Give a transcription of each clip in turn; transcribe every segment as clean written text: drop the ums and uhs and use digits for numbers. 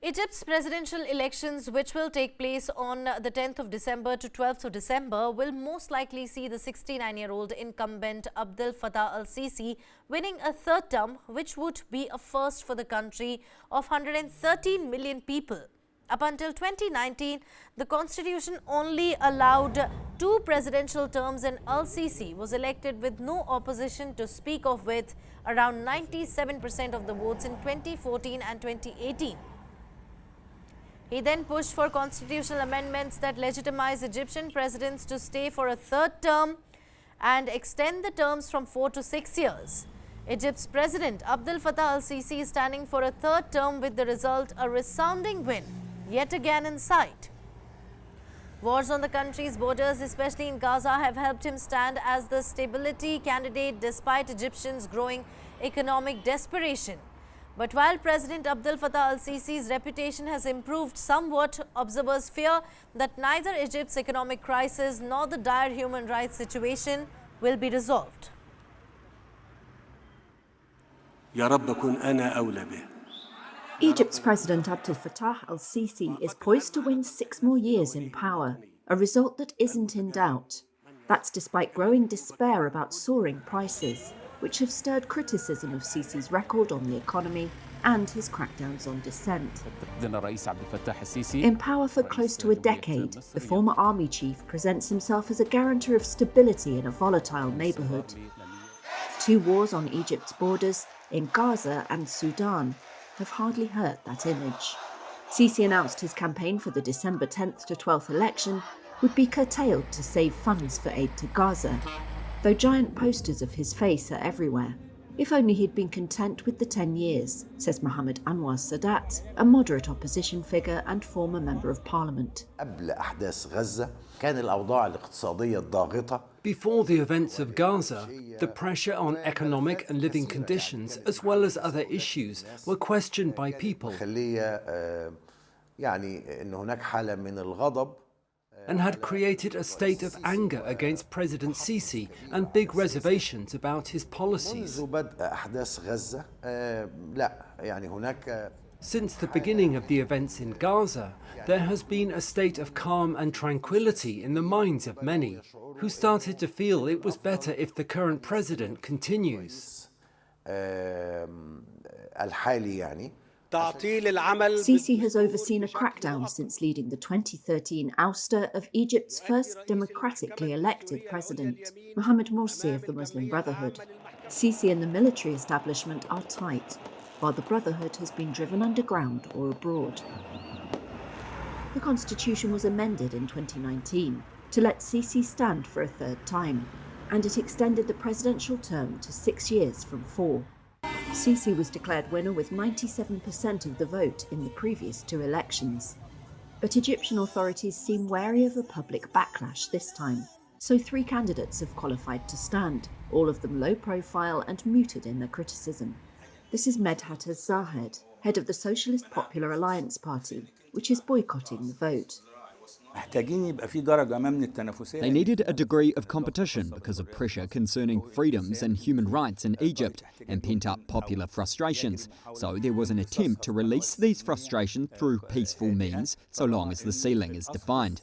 Egypt's presidential elections, which will take place on the 10th of December to 12th of December, will most likely see the 69-year-old incumbent Abdel Fattah el-Sissi winning a third term, which would be a first for the country of 113 million people. Up until 2019, the constitution only allowed 2 presidential terms, and el-Sissi was elected with no opposition to speak of, with around 97% of the votes in 2014 and 2018. He then pushed for constitutional amendments that legitimize Egyptian presidents to stay for a third term and extend the terms from 4 to 6 years. Egypt's President Abdel Fattah el-Sissi is standing for a third term, with the result a resounding win yet again in sight. Wars on the country's borders, especially in Gaza, have helped him stand as the stability candidate despite Egyptians' growing economic desperation. But while President Abdel Fattah el-Sissi's reputation has improved somewhat, observers fear that neither Egypt's economic crisis nor the dire human rights situation will be resolved. Egypt's President Abdel Fattah el-Sissi is poised to win 6 more years in power, a result that isn't in doubt. That's despite growing despair about soaring prices, which have stirred criticism of Sisi's record on the economy and his crackdowns on dissent. In power for close to a decade, the former army chief presents himself as a guarantor of stability in a volatile neighbourhood. 2 wars on Egypt's borders, in Gaza and Sudan, have hardly hurt that image. Sisi announced his campaign for the December 10th to 12th election would be curtailed to save funds for aid to Gaza, though giant posters of his face are everywhere. If only he'd been content with the 10 years, says Mohammed Anwar Sadat, a moderate opposition figure and former member of parliament. Before the events of Gaza, the pressure on economic and living conditions, as well as other issues, were questioned by people and had created a state of anger against President Sisi and big reservations about his policies. Since the beginning of the events in Gaza, there has been a state of calm and tranquility in the minds of many, who started to feel it was better if the current president continues. Sisi has overseen a crackdown since leading the 2013 ouster of Egypt's first democratically elected president, Mohamed Morsi of the Muslim Brotherhood. Sisi and the military establishment are tight, while the Brotherhood has been driven underground or abroad. The constitution was amended in 2019 to let Sisi stand for a third time, and it extended the presidential term to 6 years from 4. Sisi was declared winner with 97% of the vote in the previous 2 elections. But Egyptian authorities seem wary of a public backlash this time, so 3 candidates have qualified to stand, all of them low profile and muted in their criticism. This is Medhat al-Zahed, head of the Socialist Popular Alliance Party, which is boycotting the vote. They needed a degree of competition because of pressure concerning freedoms and human rights in Egypt and pent-up popular frustrations. So there was an attempt to release these frustrations through peaceful means, so long as the ceiling is defined.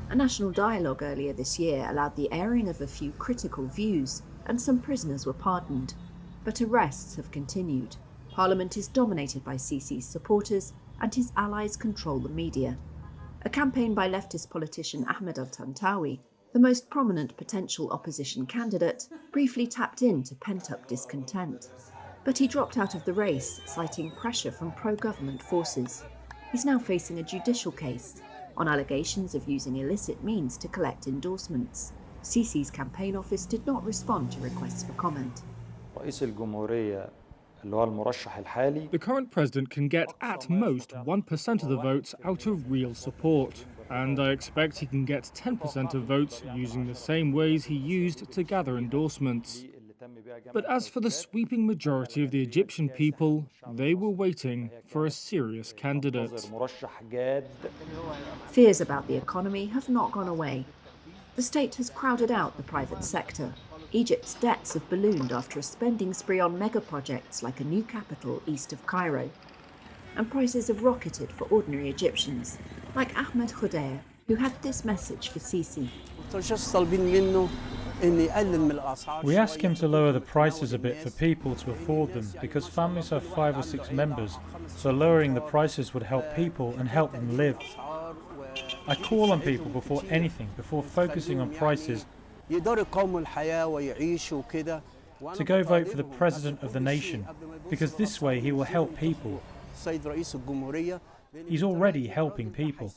A national dialogue earlier this year allowed the airing of a few critical views, and some prisoners were pardoned. But arrests have continued. Parliament is dominated by Sisi's supporters, and his allies control the media. A campaign by leftist politician Ahmed al-Tantawi, the most prominent potential opposition candidate, briefly tapped into pent-up discontent. But he dropped out of the race, citing pressure from pro-government forces. He's now facing a judicial case on allegations of using illicit means to collect endorsements. Sisi's campaign office did not respond to requests for comment. The current president can get at most 1% of the votes out of real support, and I expect he can get 10% of votes using the same ways he used to gather endorsements. But as for the sweeping majority of the Egyptian people, they were waiting for a serious candidate. Fears about the economy have not gone away. The state has crowded out the private sector. Egypt's debts have ballooned after a spending spree on mega projects like a new capital east of Cairo. And prices have rocketed for ordinary Egyptians, like Ahmed Khudair, who had this message for Sisi. We ask him to lower the prices a bit for people to afford them, because families have 5 or 6 members, so lowering the prices would help people and help them live. I call on people before anything, before focusing on prices, to go vote for the President of the nation, because this way he will help people. He's already helping people.